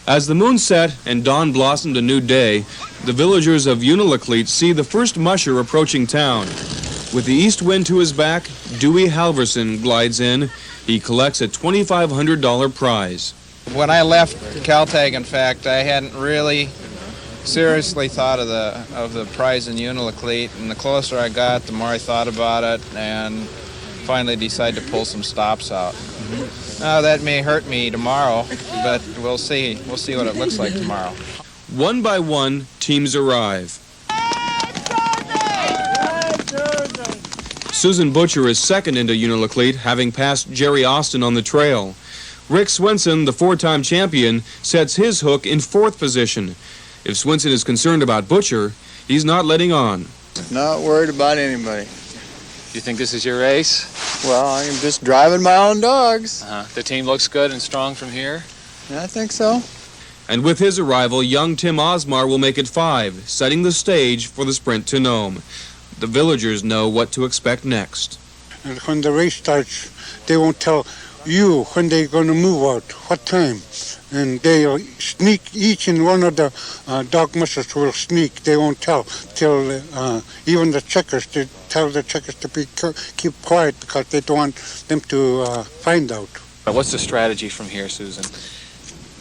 As the moon set and dawn blossomed a new day, the villagers of Unalakleet see the first musher approaching town. With the east wind to his back, Dewey Halverson glides in. He collects a $2,500 prize. When I left Caltag, in fact, I hadn't really seriously thought of the prize in Unalakleet, and the closer I got, the more I thought about it, and finally decided to pull some stops out. Now that may hurt me tomorrow, but we'll see. We'll see what it looks like tomorrow. One by one, teams arrive. Susan Butcher is second into Unalakleet, having passed Jerry Austin on the trail. Rick Swenson, the four-time champion, sets his hook in fourth position. If Swenson is concerned about Butcher, he's not letting on. Not worried about anybody. You think this is your race? Well, I'm just driving my own dogs. The team looks good and strong from here? Yeah, I think so. And with his arrival, young Tim Osmar will make it 5, setting the stage for the sprint to Nome. The villagers know what to expect next. And when the race starts, they won't tell you when they're going to move out, what time. And they'll sneak, each and one of the dog mushers will sneak. They won't tell till even the checkers, they tell the checkers to keep quiet because they don't want them to find out. What's the strategy from here, Susan?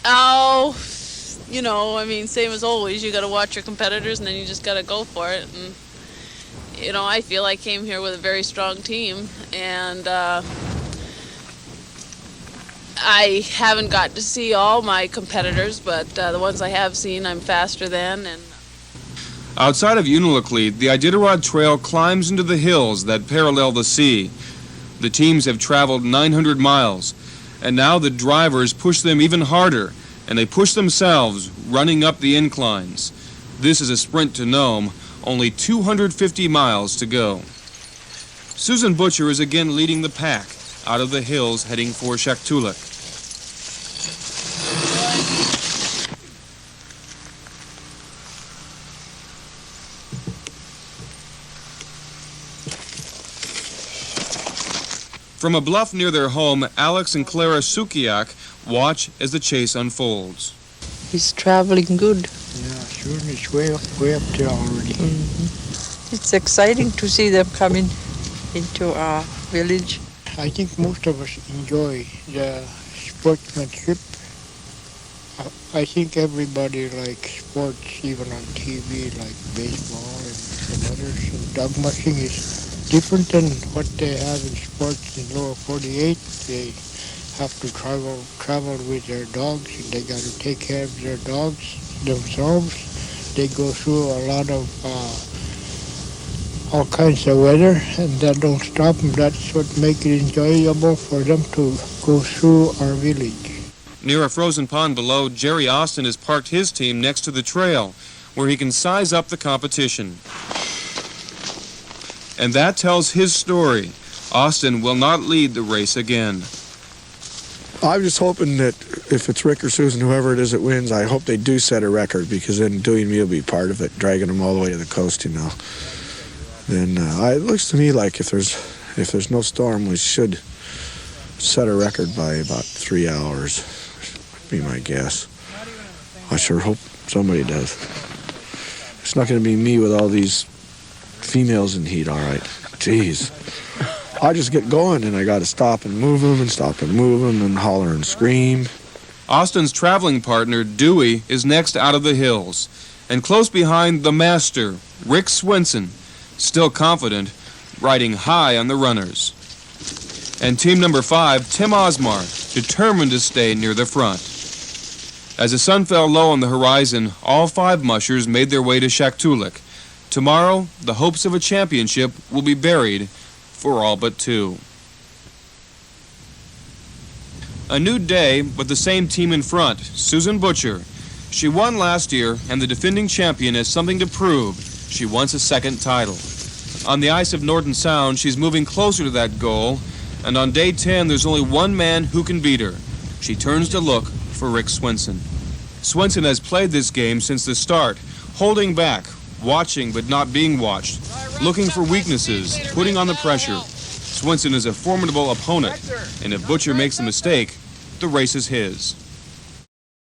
Oh, same as always. You got to watch your competitors, and then you just got to go for it. And I feel I came here with a very strong team, and I haven't got to see all my competitors, but the ones I have seen, I'm faster than. And outside of Unalakleet, the Iditarod Trail climbs into the hills that parallel the sea. The teams have traveled 900 miles, and now the drivers push them even harder, and they push themselves, running up the inclines. This is a sprint to Nome, only 250 miles to go. Susan Butcher is again leading the pack out of the hills heading for Shaktoolik. From a bluff near their home, Alex and Clara Sukiak watch as the chase unfolds. He's traveling good. Yeah, sure, it's way up there already. Mm-hmm. It's exciting to see them coming into our village. I think most of us enjoy the sportsmanship. I think everybody likes sports, even on TV, like baseball and others. And dog mushing is different than what they have in sports in lower 48. They have to travel with their dogs, and they got to take care of their dogs themselves. They go through a lot of all kinds of weather, and that don't stop them. That's what makes it enjoyable for them to go through our village. Near a frozen pond below, Jerry Austin has parked his team next to the trail, where he can size up the competition. And that tells his story. Austin will not lead the race again. I'm just hoping that if it's Rick or Susan, whoever it is that wins, I hope they do set a record, because then Dewey and me will be part of it, dragging them all the way to the coast, Then it looks to me like if there's no storm, we should set a record by about 3 hours, would be my guess. I sure hope somebody does. It's not going to be me with all these females in heat, all right. Jeez. I just get going, and I got to stop and move them and holler and scream. Austin's traveling partner, Dewey, is next out of the hills. And close behind, the master, Rick Swenson, still confident, riding high on the runners. And team number 5, Tim Osmar, determined to stay near the front. As the sun fell low on the horizon, all 5 mushers made their way to Shaktoolik. Tomorrow, the hopes of a championship will be buried for all but 2. A new day, but the same team in front, Susan Butcher. She won last year, and the defending champion has something to prove. She wants a second title. On the ice of Norton Sound, she's moving closer to that goal, and on day 10, there's only one man who can beat her. She turns to look for Rick Swenson. Swenson has played this game since the start, holding back, watching but not being watched, looking for weaknesses, putting on the pressure. Swenson is a formidable opponent, and if Butcher makes a mistake, the race is his.